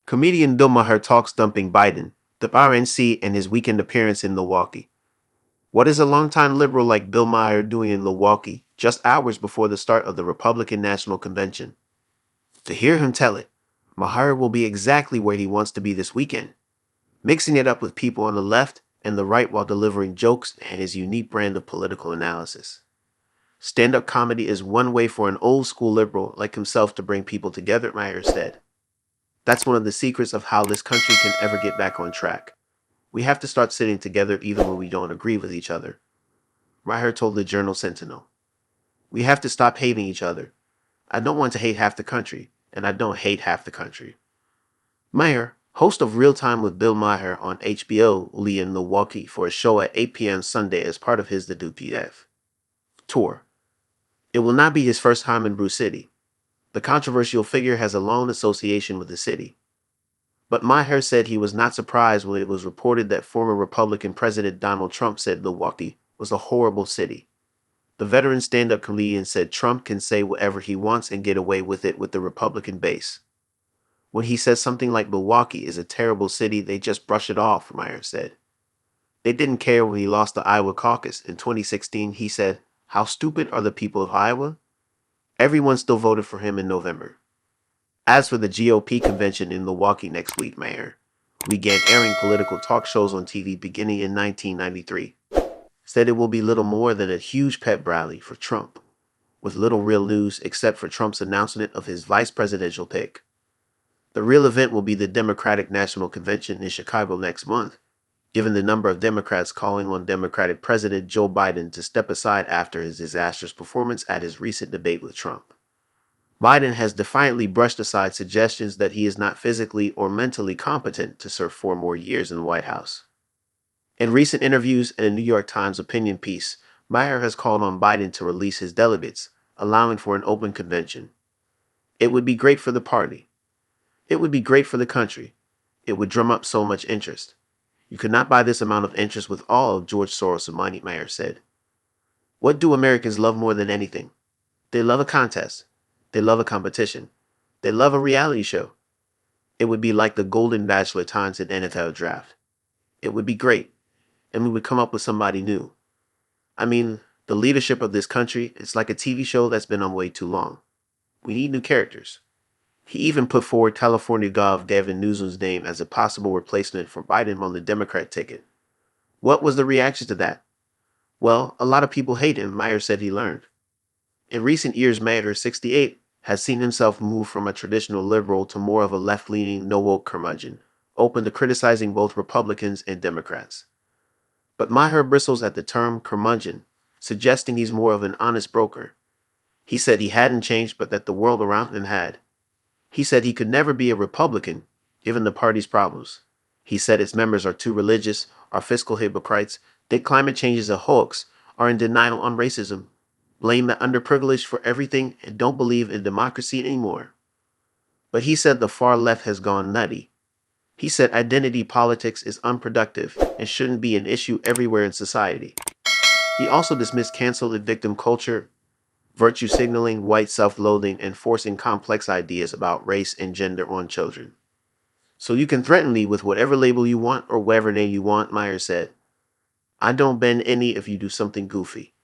Comedian Bill Maher talks dumping Biden, the RNC, and his weekend appearance in Milwaukee. What is a longtime liberal like Bill Maher doing in Milwaukee just hours before the start of the Republican National Convention? To hear him tell it, Maher will be exactly where he wants to be this weekend, mixing it up with people on the left and the right while delivering jokes and his unique brand of political analysis. Stand-up comedy is one way for an old-school liberal like himself to bring people together, Maher said. That's one of the secrets of how this country can ever get back on track. We have to start sitting together even when we don't agree with each other. Maher told the Journal Sentinel. We have to stop hating each other. I don't want to hate half the country, and I don't hate half the country. Maher, host of Real Time with Bill Maher on HBO, will be in Milwaukee for a show at 8 p.m. Sunday as part of his The WPF tour. It will not be his first time in Brew City. The controversial figure has a long association with the city. But Maher said he was not surprised when it was reported that former Republican President Donald Trump said Milwaukee was a horrible city. The veteran stand-up comedian said Trump can say whatever he wants and get away with it with the Republican base. When he says something like Milwaukee is a terrible city, they just brush it off, Maher said. They didn't care when he lost the Iowa caucus. In 2016, he said, "How stupid are the people of Iowa?" Everyone still voted for him in November. As for the GOP convention in Milwaukee next week, Maher began airing political talk shows on TV beginning in 1993. Said it will be little more than a huge pep rally for Trump, with little real news except for Trump's announcement of his vice presidential pick. The real event will be the Democratic National Convention in Chicago next month, given the number of Democrats calling on Democratic President Joe Biden to step aside after his disastrous performance at his recent debate with Trump. Biden has defiantly brushed aside suggestions that he is not physically or mentally competent to serve 4 more years in the White House. In recent interviews and a New York Times opinion piece, Maher has called on Biden to release his delegates, allowing for an open convention. It would be great for the party. It would be great for the country. It would drum up so much interest. You could not buy this amount of interest with all of George Soros' money, Maher said. What do Americans love more than anything? They love a contest. They love a competition. They love a reality show. It would be like the Golden Bachelor times in NFL draft. It would be great, and we would come up with somebody new. I mean, the leadership of this country is like a TV show that's been on way too long. We need new characters. He even put forward California Gov Gavin Newsom's name as a possible replacement for Biden on the Democrat ticket. What was the reaction to that? Well, a lot of people hate him, Maher said he learned. In recent years, Maher, 68, has seen himself move from a traditional liberal to more of a left-leaning, no-woke curmudgeon, open to criticizing both Republicans and Democrats. But Maher bristles at the term curmudgeon, suggesting he's more of an honest broker. He said he hadn't changed, but that the world around him had. He said he could never be a Republican, given the party's problems. He said its members are too religious, are fiscal hypocrites, think climate change is a hoax, are in denial on racism, blame the underprivileged for everything, and don't believe in democracy anymore. But he said the far left has gone nutty. He said identity politics is unproductive and shouldn't be an issue everywhere in society. He also dismissed cancel and victim culture, virtue signaling, white self-loathing, and forcing complex ideas about race and gender on children. So you can threaten me with whatever label you want or whatever name you want, Maher said. I don't bend any if you do something goofy.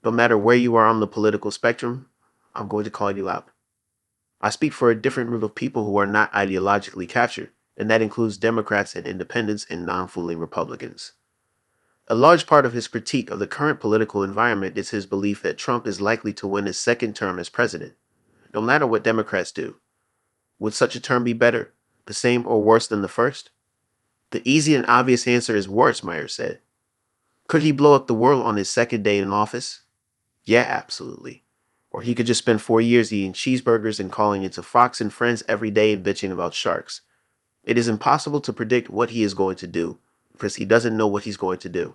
No matter where you are on the political spectrum, I'm going to call you out. I speak for a different group of people who are not ideologically captured, and that includes Democrats and independents and non-fooling Republicans. A large part of his critique of the current political environment is his belief that Trump is likely to win his second term as president, no matter what Democrats do. Would such a term be better, the same, or worse than the first? The easy and obvious answer is worse, Maher said. Could he blow up the world on his second day in office? Yeah, absolutely. Or he could just spend 4 years eating cheeseburgers and calling into Fox and Friends every day and bitching about sharks. It is impossible to predict what he is going to do, because he doesn't know what he's going to do.